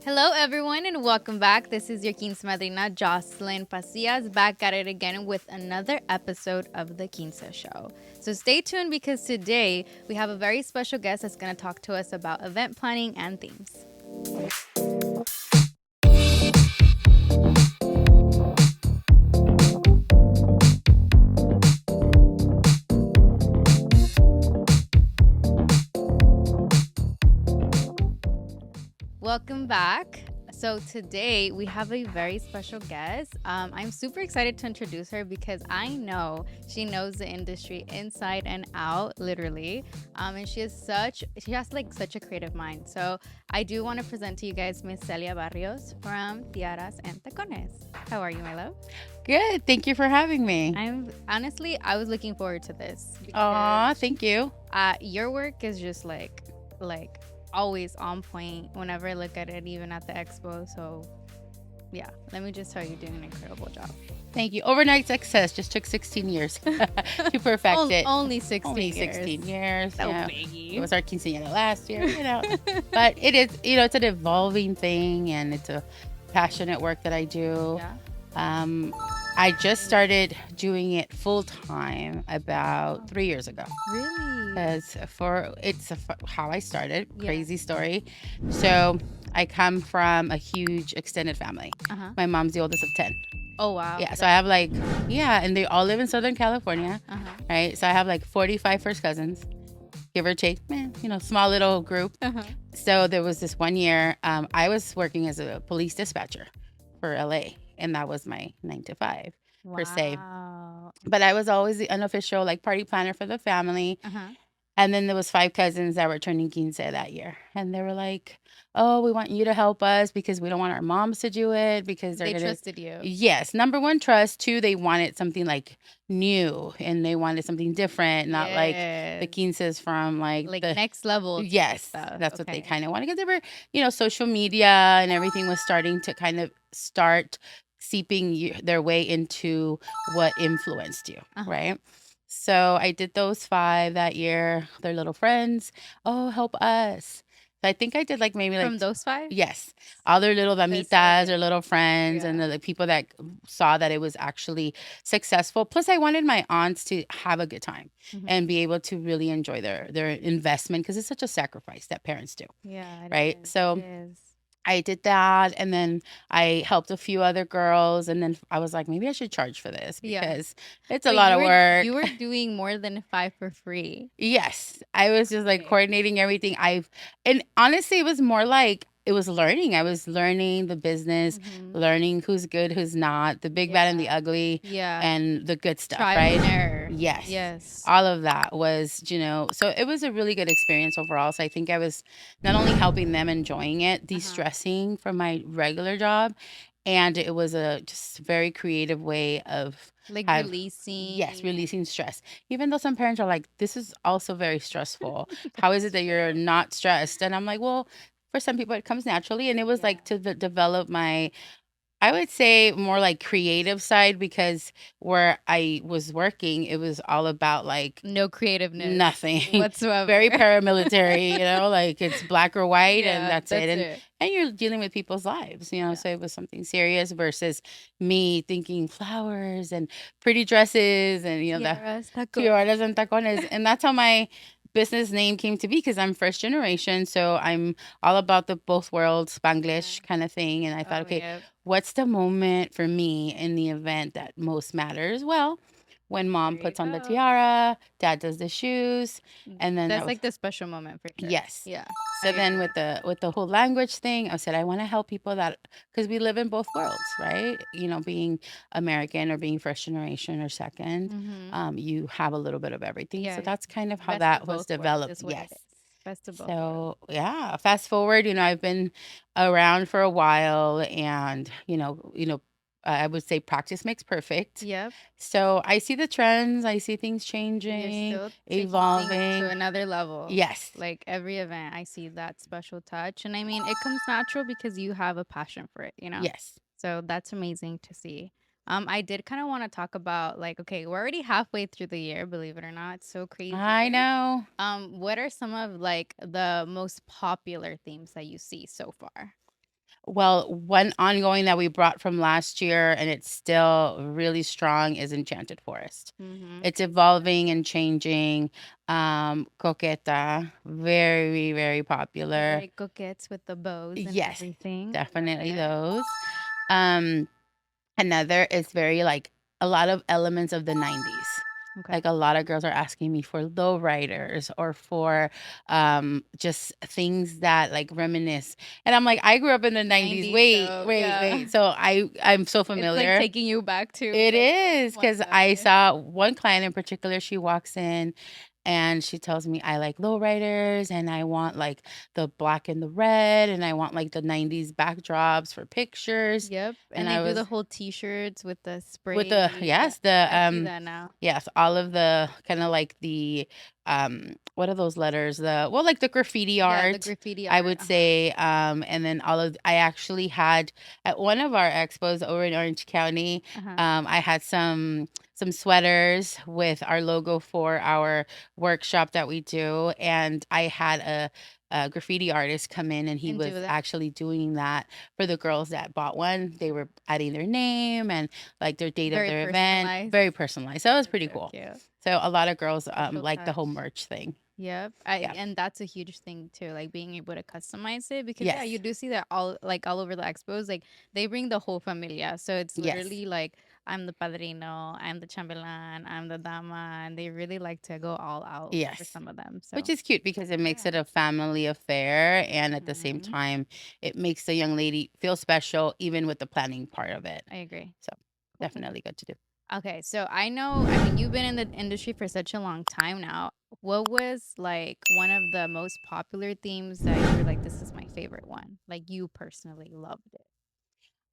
Hello, everyone, and welcome back. This is your Quince Madrina, Jocelyn Pasillas, back at it again with another episode of the Quince Show. So stay tuned because today we have a very special guest that's going to talk to us about event planning and themes. Welcome back. So today we have a very special guest. I'm super excited to introduce her because I know she knows the industry inside and out, literally. And she has like such a creative mind. So I do want to present to you guys Miss Celia Barrios from Tiaras and Tacones. How are you, my love? Good. Thank you for having me. I was looking forward to this Aw, because thank you. your work is just like always on point whenever I look at it, even at the expo. So yeah, let me just tell you, you're doing an incredible job. Thank you. Overnight success just took 16 years to perfect it. Only 16 Only years. 16 years. So yeah. biggie. It was our quinceañera last year. But it is, it's an evolving thing and it's a passionate work that I do. Yeah. I just started doing it full time about 3 years ago. Really? Because how I started. Yeah. Crazy story. So I come from a huge extended family. Uh-huh. My mom's the oldest of 10. Oh, wow. Yeah, so I have and they all live in Southern California, Uh-huh. right? So I have like 45 first cousins, give or take, small little group. Uh-huh. So there was this one year, I was working as a police dispatcher for LA, and that was my 9 to 5 per se. Wow. But I was always the unofficial party planner for the family. Uh-huh. And then there was 5 cousins that were turning quince that year. And they were like, oh, we want you to help us because we don't want our moms to do it because They trusted you. Yes. Number one, trust. 2, they wanted something new and they wanted something different, not like the quinces from the next level. Yes, Stuff. that's what they kind of wanted because they were, social media and everything was starting to kind of start seeping their way into what influenced you, right? So I did those 5 that year. Their little friends. Oh, help us. So I think I did maybe From those 5? yes, all their little damitas or little friends and Yeah. the people that saw that it was actually successful. Plus, I wanted my aunts to have a good time and be able to really enjoy their investment because it's such a sacrifice that parents do. Yeah. Right. So It is. I did that and then I helped a few other girls and then I was like, maybe I should charge for this Yeah. because it's a lot of work. You were doing more than 5 for free. Yes, I was just Okay. coordinating everything. And honestly, it was more like it was learning. I was learning the business, learning who's good, who's not, the big, bad, and the ugly, Yeah. and the good stuff, Trial right? and error. Yes. Yes. All of that was, so it was a really good experience overall. So I think I was not only helping them enjoying it, de-stressing from my regular job, and it was a just very creative way of Releasing. yes, releasing stress. Even though some parents are like, this is also very stressful. How is it that you're not stressed? And I'm like, well, for some people it comes naturally. And it was to develop my, I would say more creative side because where I was working, it was all about No creativeness nothing. whatsoever. Very paramilitary, it's black or white and that's it. it. And you're dealing with people's lives, so it was something serious versus me thinking flowers and pretty dresses and, Tiaras, tacones. Tiaras and Tacones. And that's how my business name came to be because I'm first generation. So I'm all about the both worlds, Spanglish kind of thing. And I thought, okay, what's the moment for me in the event that most matters? Well, when mom puts on the tiara, dad does the shoes, and then That's the special moment for sure. yes. Yeah. So then with the whole language thing, I said I want to help people that because we live in both worlds, right? Being American or being first generation or second, you have a little bit of everything. Yeah, So that's kind of how best that of was both worlds developed. is what it Yes. is. Best of both worlds. So yeah, fast forward, I've been around for a while, and I would say practice makes perfect. Yep. So I see the trends, I see things changing, You're still taking evolving things to another level. Yes. Like every event, I see that special touch. And I mean, it comes natural because you have a passion for it, Yes. So that's amazing to see. I did kind of want to talk about okay, we're already halfway through the year, believe it or not. It's so crazy. I know. What are some of the most popular themes that you see so far? Well, one ongoing that we brought from last year and it's still really strong is Enchanted Forest. Mm-hmm. It's evolving and changing. Coqueta, very, very popular. Very coquettes with the bows and Yes, everything. I love definitely it. those. Um, Another is very like a lot of elements of the 90s. Okay. Like a lot of girls are asking me for lowriders or for just things that like reminisce. And I'm like, I grew up in the 90s. 90s, Wait, so wait, yeah. wait. So I'm so It's like familiar. taking you back to It like, oh is my because I gosh. saw one client in particular, she walks in and she tells me, I like lowriders and I want like the black and the red and I want like the 90s backdrops for pictures. Yep. And And they I do the was whole t-shirts with the with the, spray. yes, the, I see that now. yes, all of the kind of like the, what are those letters? Well, like the graffiti Yeah, the art, graffiti I art. would Uh-huh. say. And then I actually had at one of our expos over in Orange County, Uh-huh. I had some sweaters with our logo for our workshop that we do. And I had a graffiti artist come in and he And was do that. actually doing that for the girls that bought one. They were adding their name and like their date of Very their event, personalized. very personalized. So that was That's pretty so cool. cute. So a lot of girls Special like the whole touch. merch thing. Yep. Yeah. And that's a huge thing too, like being able to customize it because yeah, you Yes. do see that all over the expos. Like they bring the whole familia. So it's Yes. literally like I'm the padrino, I'm the chambelán, I'm the dama, and they really like to go all out for Yes. some of them. Which So is cute because it makes yeah. it a family affair and at the same Mhm. time it makes the young lady feel special even with the planning part of it. I agree. So Cool. definitely good to do. Okay, so I know, I mean, you've been in the industry for such a long time now. What was like one of the most popular themes that you were like, this is my favorite one? Like you personally loved it.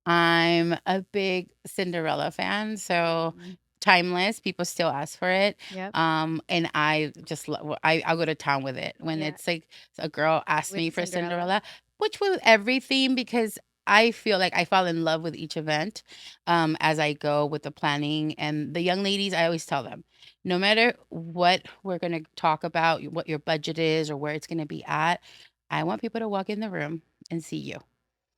I'm a big Cinderella fan, so Mhm. timeless. People still ask for it, Yep. and I just I'll go to town with it when Yeah. it's like a girl asks With me for Cinderella. Cinderella, which with every theme because I feel like I fall in love with each event as I go with the planning and the young ladies. I always tell them, no matter what we're gonna talk about, what your budget is or where it's gonna be at, I want people to walk in the room and see you.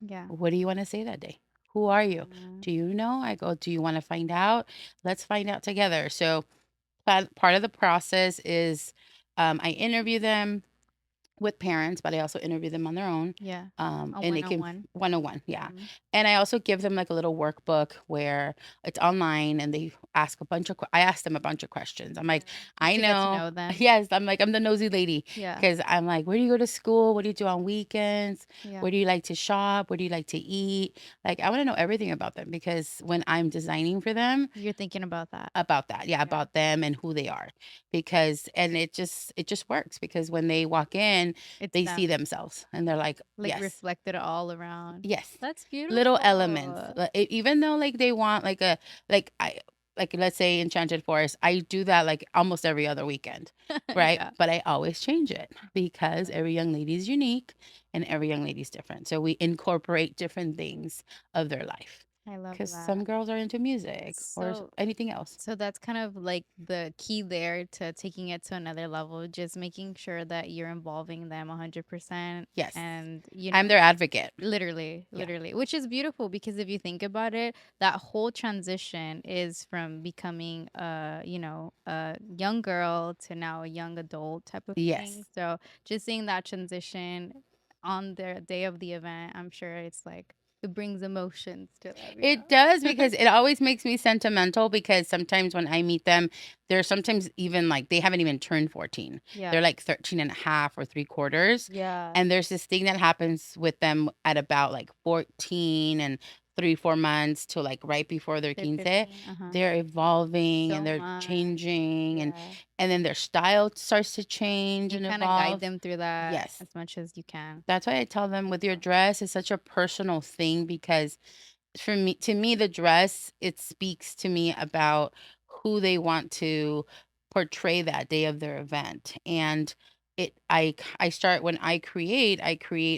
Yeah. What do you want to say that day? Who are you? Mhm. Do you know? I go, do you want to find out? Let's find out together. So, part of the process is I interview them with parents, but I also interview them on their own. Yeah. A And it can one-on-one. 101, yeah. Mhm. And I also give them like a little workbook where it's online and they ask I ask them a bunch of questions. I'm Yeah. like, Just I to get to know. know them. Yes, I'm like, I'm the nosy lady Yeah. because I'm like, where do you go to school? What do you do on weekends? Yeah. Where do you like to shop? Where do you like to eat? Like, I want to know everything about them because when I'm designing for them, You're thinking about that. about that, yeah, Yeah. about them and who they are because and it just works because when they walk in It's they see them. themselves and they're like, Like yes, reflected all around. yes, That's little elements. beautiful. Even though like they want like a like I like let's say Enchanted Forest, I do that like almost every other weekend, right? Yeah. But I always change it because every young lady is unique and every young lady is different. So we incorporate different things of their life I love because some that. girls are into music or So anything else. So that's kind of like the key there to taking it to another level, just making sure that you're involving them 100% Yes, and I'm their advocate. literally, Yeah. literally, which is beautiful because if you think about it, that whole transition is from becoming a young girl to now a young adult type of thing. Yes. So just seeing that transition on the day of the event, I'm sure it's like it brings emotions to them, It does because it always makes me sentimental because sometimes when I meet them, they're sometimes even like they haven't even turned 14. Yeah. They're like 13 and a half or three quarters. Yeah. And there's this thing that happens with them at about like 14 and 3, 4 months to like right before their They're quince. 15. Uh-huh. They're evolving and So they're much. changing Yeah. and then their style starts to change You and kind of guide evolve. them through that Yes. as much as you can. That's why I tell them with your dress, it's such a personal thing because for me to me the dress it speaks to me about who they want to portray that day of their event and I start when I create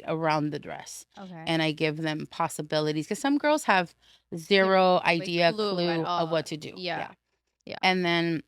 around the dress Okay. and I give them possibilities because some girls have Zero zero like idea clue at clue of all. what to do, Yeah. yeah, Yeah. and then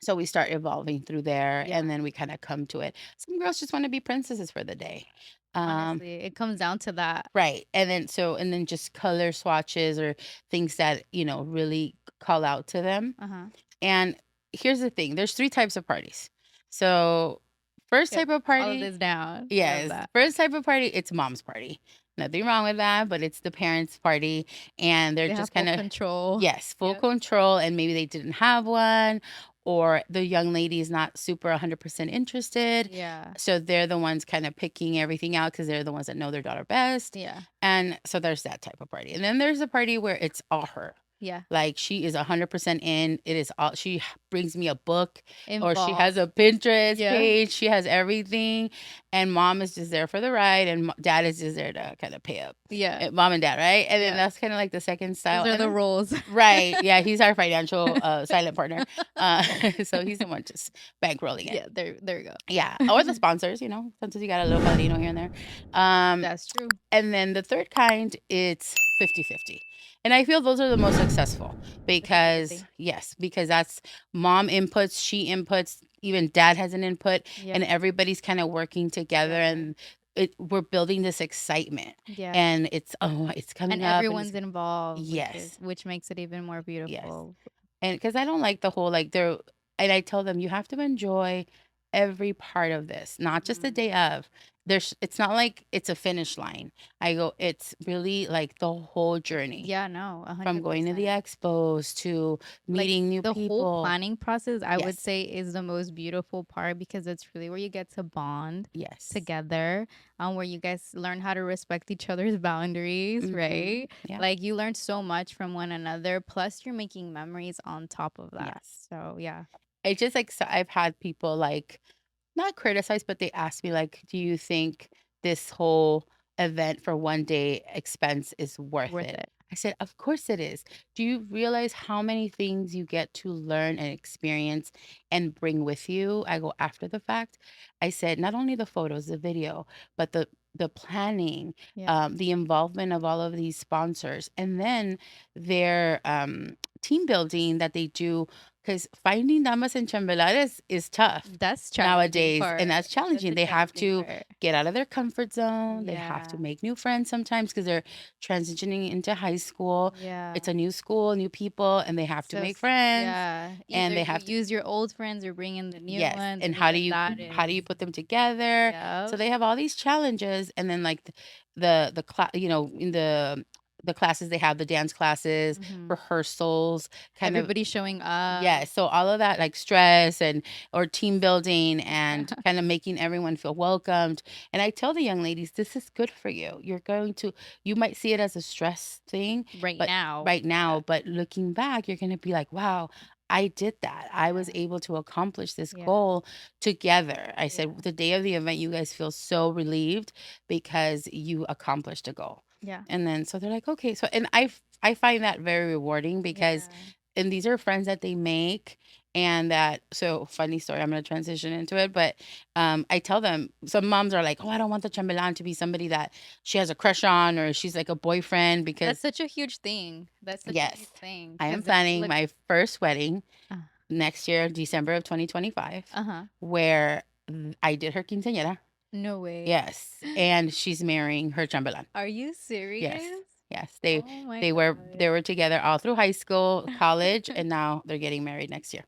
So we start evolving through there, Yeah. and then we kind of come to it. Some girls just want to be princesses for the day. Honestly, it comes down to that. Right. And then just color swatches or things that, really call out to them. Uh-huh. And here's the thing, there's three types of parties. So first Get type of all of party, this down. Love yes, that. first type of party, it's mom's party. Nothing wrong with that, but it's the parents' party, and they're They have just full kind of, control. yes, full Yep. control, and maybe they didn't have one, or the young lady is not super 100% interested. Yeah. So they're the ones kind of picking everything out because they're the ones that know their daughter best. Yeah. And so there's that type of party. And then there's a party where it's all her. Yeah. Like she is 100% in. It is all, she brings me a book, or she has Involved. a Pinterest Yeah. page. She has everything. And mom is just there for the ride, and dad is just there to kind of pay up. Yeah. Mom and dad, right? And then Yeah. that's kind of like the second style. Those are And the then, roles. right. Yeah. He's our financial silent partner. Uh, so he's the one just bankrolling it. Yeah, there we go. Yeah. Or the sponsors, sometimes you got a little padrino here and there. That's true. And then the third kind, it's 50-50. And I feel those are the most successful because, 50-50. yes, because that's mom inputs, she inputs, even dad has an input, Yeah. and everybody's kind of working together, Yeah. and we're building this excitement. Yeah. And it's coming And up. everyone's involved, Yes. which makes it even more Yes. beautiful. And because I don't like the whole and I tell them you have to enjoy every part of this, not just the Mhm. day of. It's not like it's a finish line. I go, it's really like the whole journey Yeah, no, from going to the 100%. expos to Like meeting new the whole people. planning process, I would Yes. say, is the most beautiful part because it's really where you get to bond Yes. together, where you guys learn how to respect each other's boundaries, Mhm. right? Yeah. Like you learn so much from one another. Plus, you're making memories on top of that. Yes. So yeah, It's just like, so I've had people like not criticize, but they ask me like, do you think this whole event for one day expense is worth worth it? it. I said, of course it is. Do you realize how many things you get to learn and experience and bring with you? I go after the fact. I said, not only the photos, the video, but the planning, Yeah, the involvement of all of these sponsors, and then their team building that they do, because finding damas and chambelares is tough that's challenging nowadays, and part. that's That's challenging. a They have challenging to part. get out of their comfort zone. They have to Yeah, make new friends sometimes because they're transitioning into high school. yeah. It's a new school, new people, and they have to So make friends, yeah, and either they you have to, use your old friends or bring in the new yes. ones, And and even that how do is you put them together? So yep. they have all these challenges, and then like the class, in the classes they have the dance classes, Mhm. rehearsals, kind of. Everybody showing up. Yeah, so all of that like stress and or team building and kind of making everyone feel welcomed. And I tell the young ladies, this is good for you. You might see it as a stress thing, Right but now. right now, Yeah. but looking back, you're going to be like, wow, I did that. I was Yeah. able to accomplish this Yeah. goal together. I Yeah. said, the day of the event, you guys feel so relieved because you accomplished a goal. Yeah. And then so they're like, okay. So, and I find that very rewarding because Yeah. and these are friends that they make, and that, so funny story, I'm going to transition into it, but I tell them, some moms are like, oh, I don't want the chambelán to be somebody that she has a crush on, or she's like a boyfriend, That's because such a huge thing. That's such a yes, huge thing. I am 'Cause if you planning look my first wedding uh, next year, December of 2025, uh-huh. where I did her quinceañera. No way. Yes, and she's marrying her chambelán. Are you serious? Yes. Yes, Oh my they were together all through high school, college, and now they're getting married next year.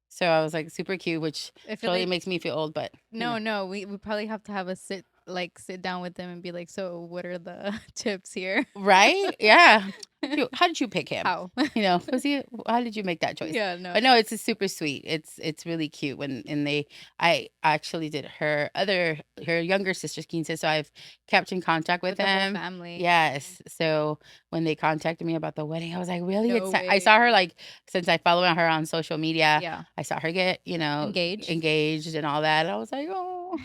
So I was like super cute, which I feel totally like makes me feel old, but no, we probably have to have a sit down with them and be like, so what are the tips here? right? Yeah. How did you pick him? How? Was he? How did you make that choice? Yeah, no. But no, it's a super sweet. It's really cute when and they. I actually did her younger sister's quince, so I've kept in contact with With the whole them. family. Yes. So when they contacted me about the wedding, I was like, really? No I saw her way. like since I follow her on social media. Yeah. I saw her get Engaged. engaged and all that. And I was like, oh,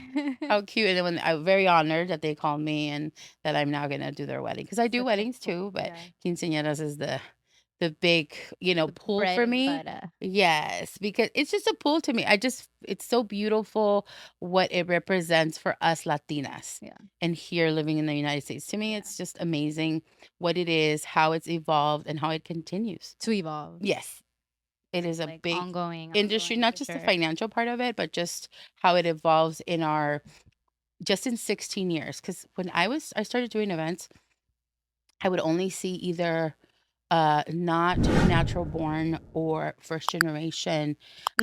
how cute. And then when I'm very honored that they called me and that I'm now gonna do their wedding because I do Such a weddings cool, too, but yeah. quinceañeras is the big, The pull bread for and me. butter. Yes, because it's just a pull to me. It's so beautiful what it represents for us Latinas. Yeah. And here living in the United States. To me, Yeah. it's just amazing what it is, how it's evolved, and how it continues. To evolve. Yes. It is a like big industry, ongoing not for just the sure. financial part of it, but just how it evolves in our just in 16 years. Because when I started doing events, I would only see either not natural born or first generation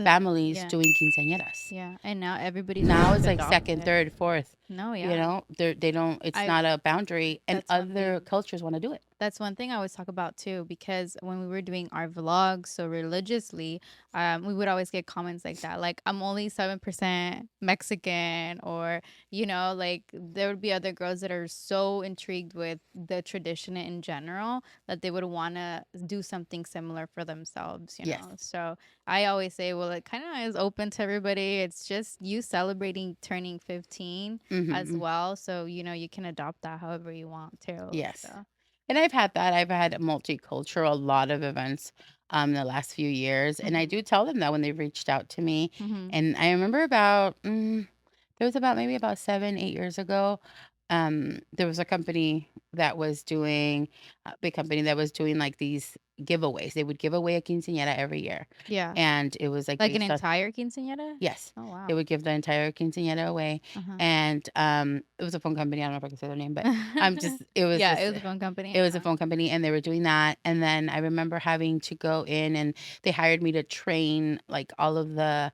families Yeah, doing quinceañeras. yeah. And now everybody's Now trying it's to like adopt second, it. third, fourth. No, You yeah. know, they don't. It's I not a boundary, and That's one other thing. cultures want to do it. That's one thing I always talk about too, because when we were doing our vlogs so religiously, we would always get comments like that, like I'm only 7% Mexican, or like there would be other girls that are so intrigued with the tradition in general that they would want to do something similar for themselves. Yes. So I always say, well, it kind of is open to everybody. It's just you celebrating turning 15 as Mm-hmm. well. So, you can adopt that however you want to. Yes. So, And I've had that. I've had multicultural, a lot of events the last few years. And I mhm, do tell them that when they've reached out to me. mhm, And I remember there was about maybe about 7, 8 years ago. There was a company that was doing a big company that was doing like these giveaways. They would give away a quinceañera every year. yeah. And it was like Like an based on entire quinceañera? yes, Oh, they wow. would give the entire quinceañera away, Uh-huh. and, it was a phone company, I don't know if I can say their name, but I'm just Yeah, it was a phone company. it was a Uh-huh. phone company, and they were doing that, and then I remember having to go in, and they hired me to train, like, all of the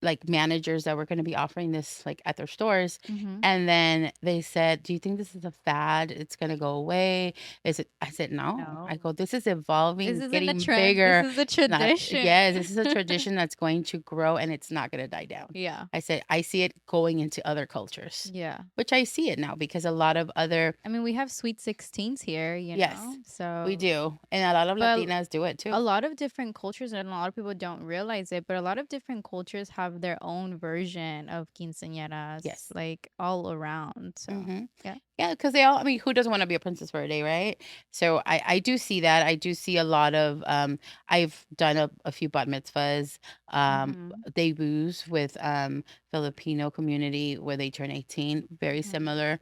like managers that were going to be offering this like at their stores, Mhm. and then they said, do you think this is a fad, it's going to go away, is it? I said no. I No. go, this is evolving, This it's isn't a getting trend. This bigger. is a It's not, tradition. yes, this is a tradition that's going to grow and it's not going to die down. Yeah. I said I see it going into other cultures, Yeah. which I see it now because a lot of other I mean, we have sweet 16s here, yes, we So, do, and a lot of but Latinas do it a too. lot of different cultures, and a lot of people don't realize it, but a lot of different cultures have their own version of quinceañeras, Yes. like all around. So, Mm-hmm. yeah. Yeah, because they all, I mean, who doesn't want to be a princess for a day, right? So I do see that. I do see a lot of, I've done a few bat mitzvahs, Mhm. debuts with Filipino community where they turn 18, very Mhm. similar.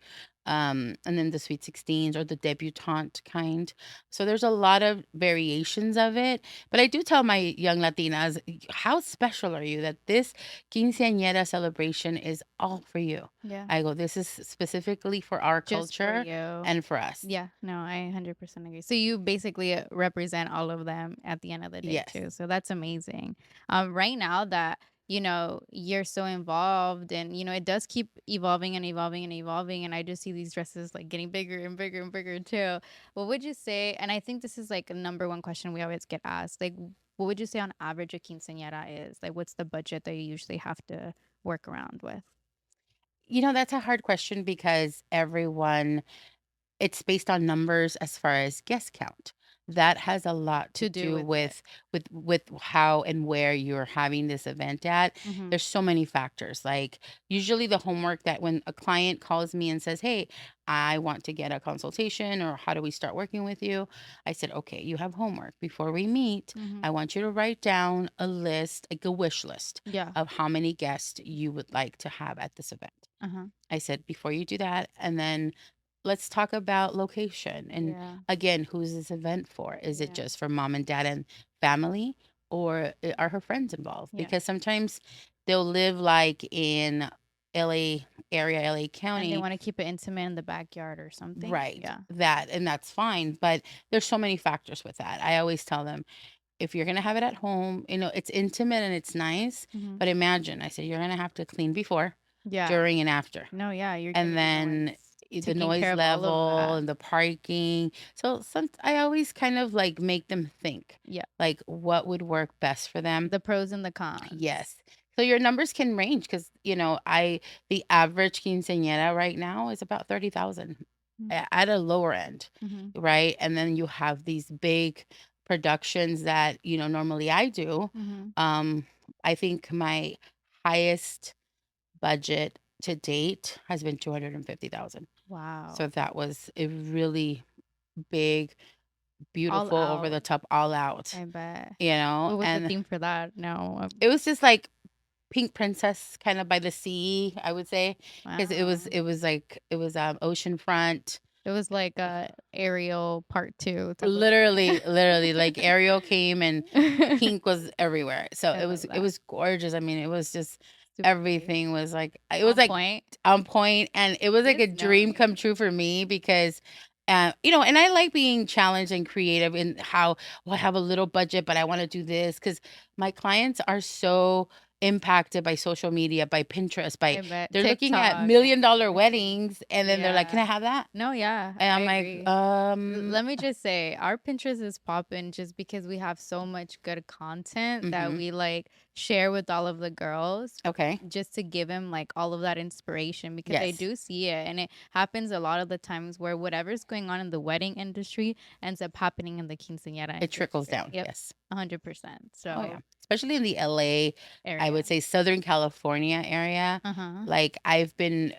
And then the sweet 16s or the debutante kind. So there's a lot of variations of it. But I do tell my young Latinas, how special are you that this quinceañera celebration is all for you? Yeah. I go, this is specifically for our Just for culture you. and for us. Yeah, no, I 100% agree. So you basically represent all of them at the end of the day Yes. too. So that's amazing. Right now that you're so involved, and it does keep evolving and evolving and evolving, and I just see these dresses like getting bigger and bigger and bigger too. What would you say? And I think this is like a number one question we always get asked. Like, what would you say on average a quinceañera is? Like, what's the budget that you usually have to work around with You know, that's a hard question because everyone it's based on numbers as far as guest count. That has a lot to to do do with it? with how and where you're having this event at. Mm-hmm. There's so many factors. Like usually the homework that when a client calls me and says, "Hey, I want to get a consultation or how do we start working with you?" I said, "Okay, you have homework. Before we meet, Mm-hmm. I want you to write down a list, like a wish list Yeah. of how many guests you would like to have at this event." Uh-huh. I said, before you do that, and then let's talk about location. And Yeah. again, who's this event for? Is it Yeah. just for mom and dad and family, or are her friends involved? Yeah. Because sometimes they'll live like in LA area, LA And they County, want to keep it intimate in the backyard or something. right? Yeah. That, and that's fine. But there's so many factors with that. I always tell them, if you're going to have it at home, it's intimate and it's nice. Hmm. But imagine, I said, you're going to have to clean before, Yeah. during, and after. No, yeah. You're going And to be the then ones the taking noise care of all of level that. and the parking. So I always kind of like make them think, Yeah. like what would work best for them. The pros and the cons. Yes. So your numbers can range because the average quinceañera right now is about 30,000 at a lower end, Mm-hmm. right? And then you have these big productions that normally I do. Mm-hmm. Um, I think my highest budget to date has been 250,000. So Wow. that was a really big, All beautiful, over out. the top, all out, I bet. What was the and theme for that? No. it was just like Pink Princess kind of by the sea, I would say, because it was Wow. it was like it was oceanfront. It was like a Ariel part 2 type of Literally, like Ariel came and thing. pink was everywhere. So I love it that. was gorgeous. I mean, it was just Super pretty. everything was like it was On like point. on point, and it was like a Just dream knowing. come true for me because and I like being challenged and creative in how, well, I have a little budget, but I want to do this because my clients are so impacted by social media, by Pinterest, by I bet they're looking at TikTok and $1 million weddings, and then they're like, "Can yeah. I have that?" No, yeah, And I I'm like, agree. Let me just say, our Pinterest is popping just because we have so much good content that mhm. we like share with all of the girls Okay. just to give them like all of that inspiration because they Yes. do see it and it happens a lot of the times where whatever's going on in the wedding industry ends up happening in the quinceañera It trickles industry. down. Yep, Yes. 100%. Oh yeah. So Especially in the LA, I area. would say Southern California area. Uh-huh. Like I've been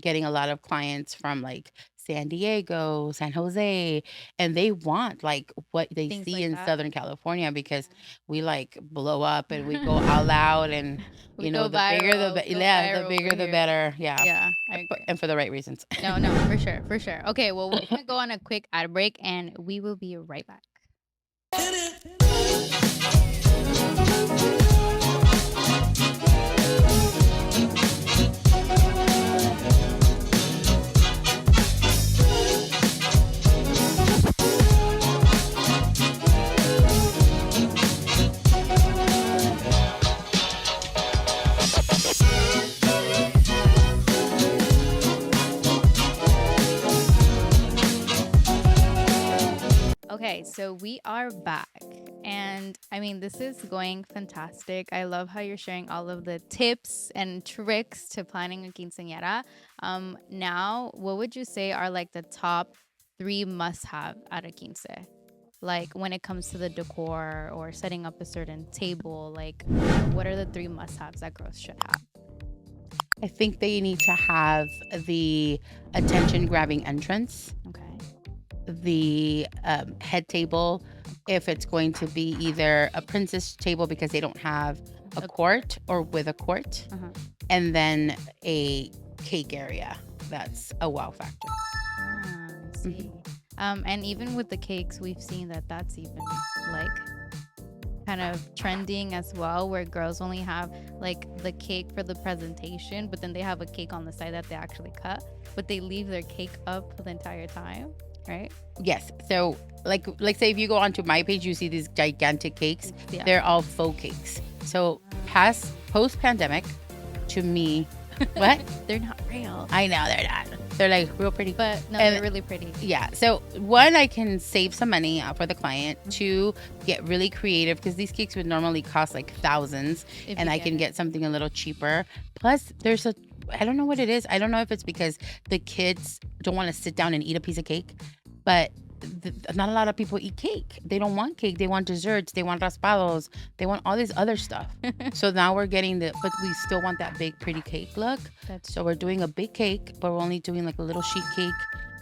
getting a lot of clients from like San Diego, San Jose, and they want like what they Things see like in that. Southern California because we like blow up and we go all out, and We go the bigger the viral. We go yeah, the viral over bigger the here. better. Yeah. Yeah, I agree. And for the right reasons. No, no, for sure, for sure. Okay, well, we're gonna go on a quick ad break, and we will be right back. Okay, so we are back. And I mean, this is going fantastic. I love how you're sharing all of the tips and tricks to planning a quinceañera. Now, what would you say are like the top 3 must have at a quince? Like when it comes to the decor or setting up a certain table, like what are the 3 must haves that girls should have? I think they need to have the attention grabbing entrance, Okay. the head table, if it's going to be either a princess table because they don't have a court or with a court, Uh-huh. and then a cake area. That's a wow factor. Ah, I Mhm. see. And even with the cakes, we've seen that that's even like kind of trending as well, where girls only have like the cake for the presentation, but then they have a cake on the side that they actually cut, but they leave their cake up the entire time, right? Yes. So, like say if you go onto my page, you see these gigantic cakes. Yeah. They're all faux cakes. So, post pandemic, to me, what? They're not real. I know they're not. They're like real pretty. But no, And they're really pretty. yeah. So one, I can save some money for the client. Two, get really creative because these cakes would normally cost like thousands, If and you I get can it. get something a little cheaper. Plus, I don't know what it is. I don't know if it's because the kids don't want to sit down and eat a piece of cake, but not a lot of people eat cake. They don't want cake. They want desserts. They want raspados. They want all this other stuff. So now we're getting but we still want that big, pretty cake look. So we're doing a big cake, but we're only doing like a little sheet cake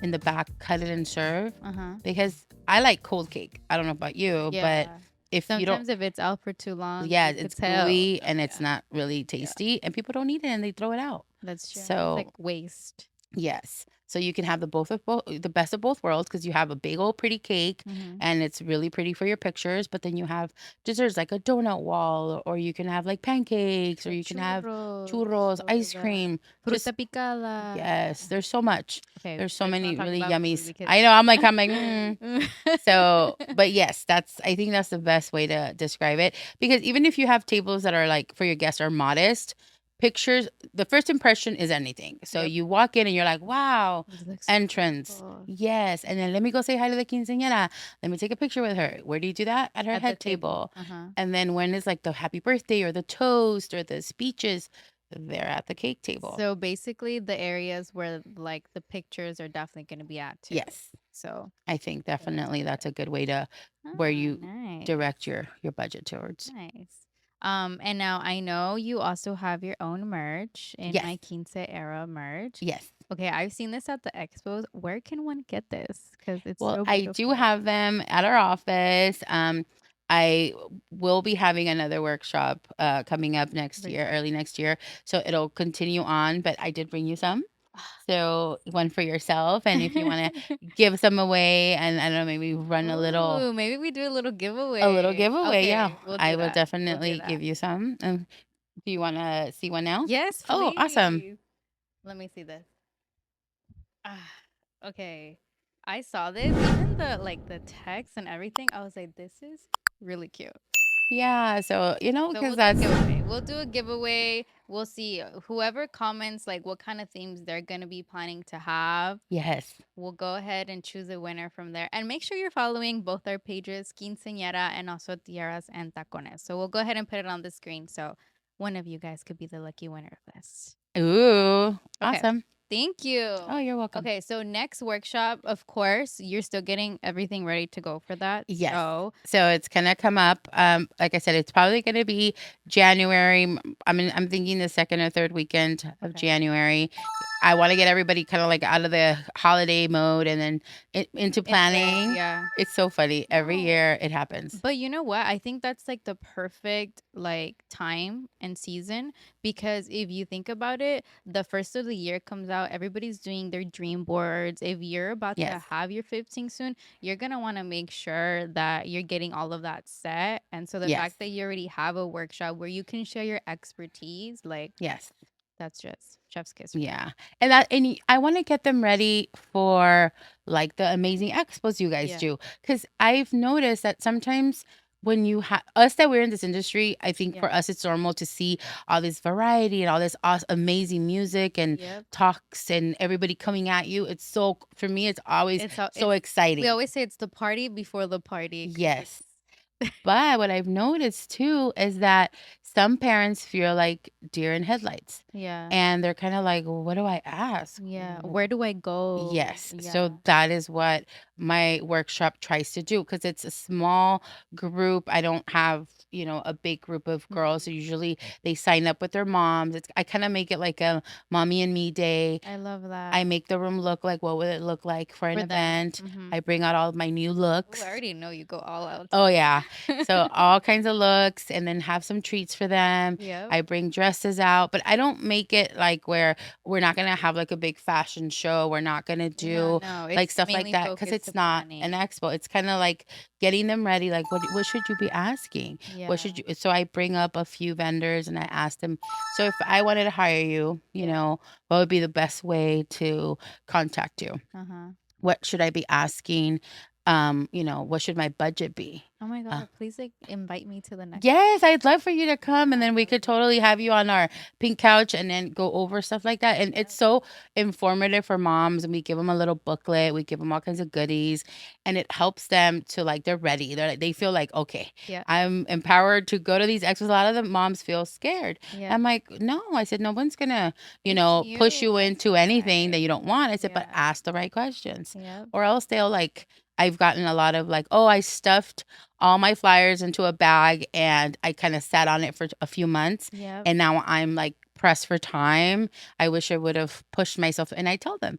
in the back, cut it and serve. Uh-huh. Because I like cold cake. I don't know about you, Yeah. but if you Sometimes don't, if it's out for too long, yeah, you could it's tell. gooey and it's Yeah, not really tasty, and people don't eat it and they throw it out. that's true. It's So like waste. yes. So you can have the best of both worlds because you have a big old pretty cake Mm-hmm. and it's really pretty for your pictures, but then you have desserts like a donut wall, or you can have like pancakes, or you can have churros, or ice the cream. fruta Just picada. yes, there's so much. Okay, There's so let's many not talk really about food yummies. because I know. I'm like, So, but yes, I think that's the best way to describe it, because even if you have tables that are like for your guests are modest, pictures, the first impression is anything. So Yep. you walk in and you're like, wow, It looks so entrance. beautiful. Yes. And then let me go say hi to the quinceañera. Let me take a picture with her. Where do you do that? At her At the head table. Uh-huh. And then when is like the happy birthday or the toast or the speeches, they're at the cake table. So basically the areas where like the pictures are definitely going to be at too. Yes. So I think definitely that's a good way to where you nice. direct your budget towards. Nice. And now I know you also have your own merch in Yes. my Quince era merch. Yes. Okay, I've seen this at the expos. Where can one get this? Because it's Well, so I beautiful. do have them at our office. I will be having another workshop coming up next year, early next year. So it'll continue on, but I did bring you some. So one for yourself, and if you want to give some away, and I don't know, maybe run Ooh, maybe we do a little giveaway. a little giveaway. Yeah, Okay, we'll I do will that. We'll do definitely that. give you some. Do you want to see one now? Yes, Oh, awesome. please. Let me see this. Ah, okay. I saw this, even the text and everything. I was like, this is really cute. Yeah, so So because we'll do a that's giveaway. We'll do a giveaway. We'll see whoever comments like what kind of themes they're gonna be planning to have. yes. We'll go ahead and choose a winner from there. And make sure you're following both our pages, Quinceañera and also Tiaras and Tacones. So we'll go ahead and put it on the screen. So one of you guys could be the lucky winner of this. Ooh, Okay. awesome. Thank you. Oh, you're welcome. Okay, so next workshop, of course, you're still getting everything ready to go for that. Yes. So it's gonna come up. Like I said, it's probably gonna be January. I'm thinking the second or third weekend of January. I want to get everybody kind of like out of the holiday mode and then into planning. yeah. It's so funny. Every No. year it happens. But you know what? I think that's like the perfect like time and season because if you think about it, the first of the year comes out, everybody's doing their dream boards. If you're about to Yes. have your 15 soon, you're going to want to make sure that you're getting all of that set. And so the Yes. fact that you already have a workshop where you can share your expertise, like Yes. that's just chef's kiss. Yeah. And I want to get them ready for like the amazing expos you guys do. Because I've noticed that sometimes when you have us that we're in this industry, I think for us it's normal to see all this variety and all this amazing music and talks and everybody coming at you. It's so for me, it's always so exciting. We always say it's the party before the party. Yes. But what I've noticed too is that some parents feel like deer in headlights. Yeah. And they're kind of like, well, what do I ask? Yeah. Where do I go? Yes. Yeah. So that is what my workshop tries to do because it's a small group. I don't have, a big group of girls. So usually they sign up with their moms. I kind of make it like a mommy and me day. I love that. I make the room look like what would it look like for an event. I bring out all of my new looks. I already know you go all out. Oh yeah. So all kinds of looks and then have some treats for them. Yeah. I bring dresses out, but I don't make it like where we're not going to have like a big fashion show. We're not going to do like stuff like that because it's not an expo. It's kind of like getting them ready like what should you be asking? Yeah. What should you So I bring up a few vendors and I ask them, so if I wanted to hire you, what would be the best way to contact you? What should I be asking? What should my budget be? Oh my God, please like invite me to the next. Yes, I'd love for you to come and then we could totally have you on our pink couch and then go over stuff like that. And it's so informative for moms and we give them a little booklet, we give them all kinds of goodies and it helps them to like they're ready. They feel like, okay, I'm empowered to go to these expos. A lot of the moms feel scared. I'm like, no, I said, no one's gonna, push you into anything that you don't want. I said, but ask the right questions. Or else they'll like I've gotten a lot of like, oh, I stuffed all my flyers into a bag and I kind of sat on it for a few months. And now I'm like pressed for time. I wish I would have pushed myself. And I tell them,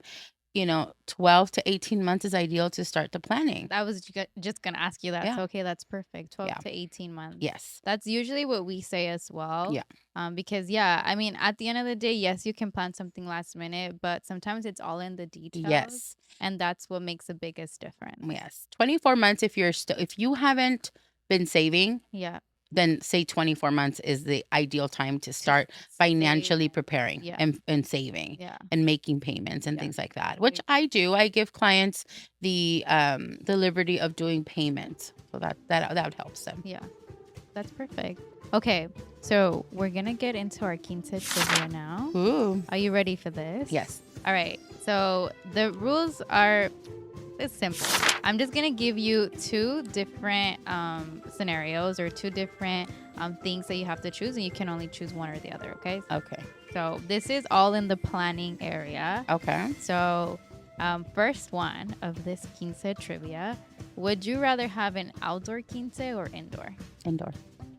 12 to 18 months is ideal to start the planning. I was just going to ask you that. Yeah. So, okay, that's perfect. 12 to 18 months. Yes. That's usually what we say as well. Yeah. Because, I mean, at the end of the day, yes, you can plan something last minute, but sometimes it's all in the details. Yes. And that's what makes the biggest difference. Yes. 24 months if you haven't been saving. Yeah. Then say 24 months is the ideal time to start financially preparing and saving and making payments and things like that, which I do. I give clients the liberty of doing payments. So that helps them. Yeah, that's perfect. Okay, so we're going to get into our quince trivia now. Ooh. Are you ready for this? Yes. All right. So the rules are... It's simple. I'm just going to give you two different scenarios or two different things that you have to choose, and you can only choose one or the other, okay? Okay. So this is all in the planning area. Okay. So first one of this quince trivia, would you rather have an outdoor quince or indoor? Indoor.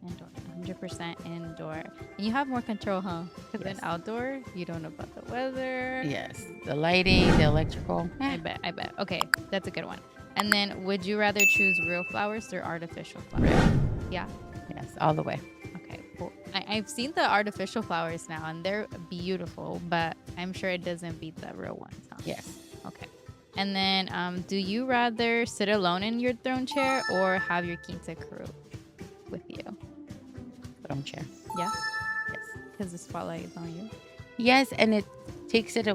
Indoor. 100% indoor. And you have more control, huh? Because in outdoor, you don't know about the weather. Yes. The lighting, the electrical. I bet. Okay, that's a good one. And then, would you rather choose real flowers or artificial flowers? Real. Yeah. Yes, all the way. Okay, cool. I I've seen the artificial flowers now, and they're beautiful, but I'm sure it doesn't beat the real ones. Huh? Yes. Okay. And then, do you rather sit alone in your throne chair or have your quince crew with you? Throne chair. Yeah? Yes. Because the spotlight is on you. Yes, and it takes it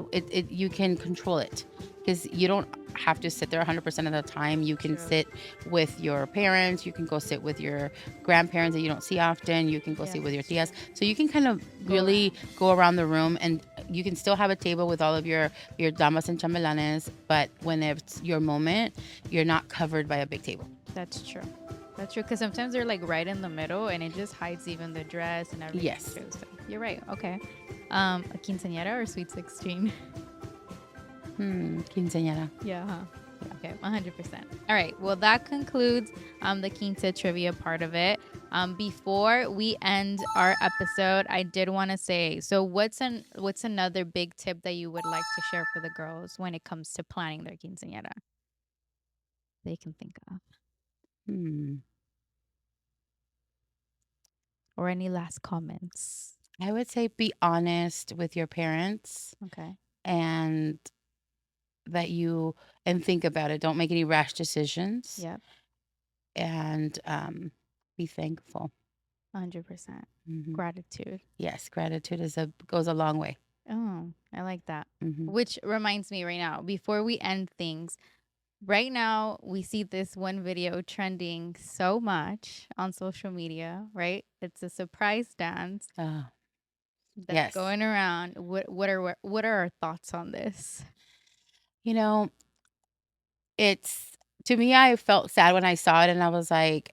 you can control it because you don't have to sit there 100% of the time. You can sit with your parents, you can go sit with your grandparents that you don't see often, you can go sit with your tias. So you can kind of really go around the room, and you can still have a table with all of your damas and chambelanes, but when it's your moment, you're not covered by a big table. That's true. That's true, because sometimes they're like right in the middle, and it just hides even the dress and everything. Yes. Too, so you're right. Okay. A quinceañera or sweet 16? Quinceañera. Yeah, huh? Okay, 100%. All right. Well, that concludes the quince trivia part of it. Before we end our episode, I did want to say, so what's another big tip that you would like to share for the girls when it comes to planning their quinceañera? They can think of. Or any last comments? I would say be honest with your parents. Okay. And think about it. Don't make any rash decisions. Yep. And be thankful. 100%. Gratitude. Yes, gratitude goes a long way. Oh, I like that. Which reminds me right now, before we end things, right now we see this one video trending so much on social media, right? It's a surprise dance that's going around. What are our thoughts on this? You know, to me, I felt sad when I saw it, and I was like,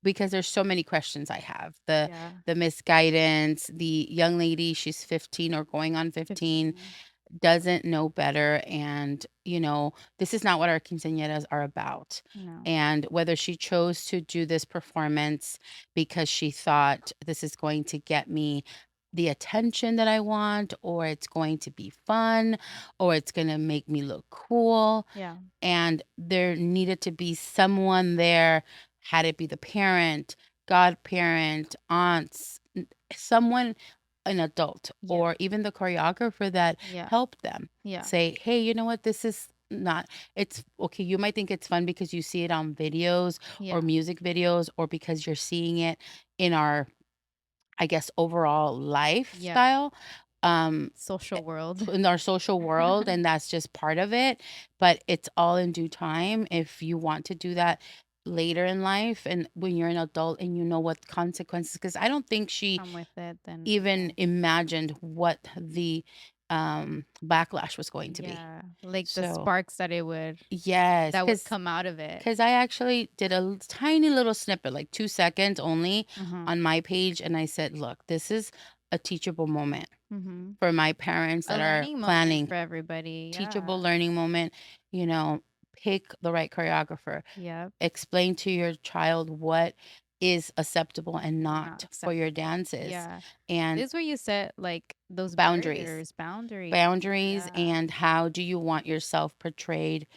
because there's so many questions I have. The misguidance, the young lady, she's 15 or going on 15, doesn't know better. And, this is not what our quinceañeras are about. No. And whether she chose to do this performance because she thought this is going to get me the attention that I want, or it's going to be fun, or it's going to make me look cool. Yeah. And there needed to be someone there, had it be the parent, godparent, aunts, someone, an adult, or even the choreographer that helped them say, hey, you know what, this is not, it's okay. You might think it's fun because you see it on videos or music videos, or because you're seeing it in our, I guess, overall lifestyle. Social world. In our social world, and that's just part of it. But it's all in due time. If you want to do that later in life, and when you're an adult and you know what consequences, because I don't think she even imagined what the backlash was going to be. Like the sparks that it would come out of it. Because I actually did a tiny little snippet, like 2 seconds only, on my page, and I said, look, this is a teachable moment for my parents that are planning, for everybody. Teachable learning moment. Pick the right choreographer. Explain to your child what is acceptable and not for your dances. And this is where you set like those boundaries, yeah. And how do you want yourself portrayed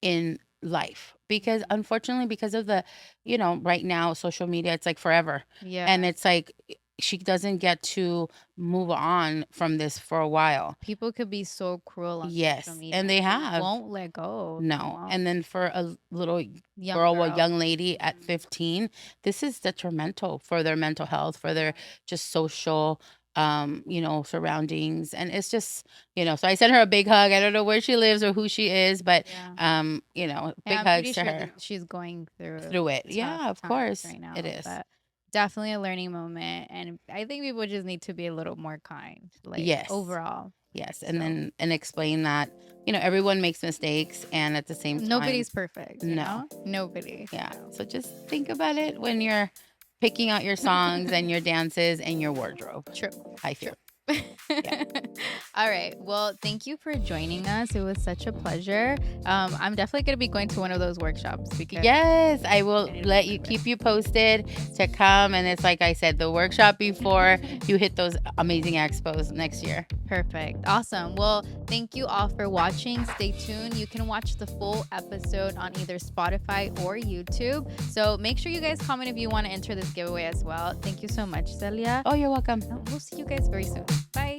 in life? Because unfortunately, because of the, right now, social media, it's like forever. And it's like she doesn't get to move on from this for a while. People could be so cruel on social media. And they have. Won't let go. No. And then for a little young lady at 15, this is detrimental for their mental health, for their just social surroundings. And it's just, so I sent her a big hug. I don't know where she lives or who she is, but big hugs to her. She's going through it. Yeah, of course. Right now, it is. But definitely a learning moment, and I think people just need to be a little more kind, overall. Yes. And explain that, everyone makes mistakes, and at the same time, nobody's perfect. Nobody. Yeah. So just think about it when you're picking out your songs and your dances and your wardrobe. True. I feel. Yeah. All right. Well, thank you for joining us. It was such a pleasure. I'm definitely going to be going to one of those workshops because yes, I will keep you posted to come. And it's like I said, the workshop before you hit those amazing expos next year. Perfect. Awesome. Well, thank you all for watching. Stay tuned. You can watch the full episode on either Spotify or YouTube. So make sure you guys comment if you want to enter this giveaway as well. Thank you so much, Celia. Oh, you're welcome. We'll see you guys very soon. Bye.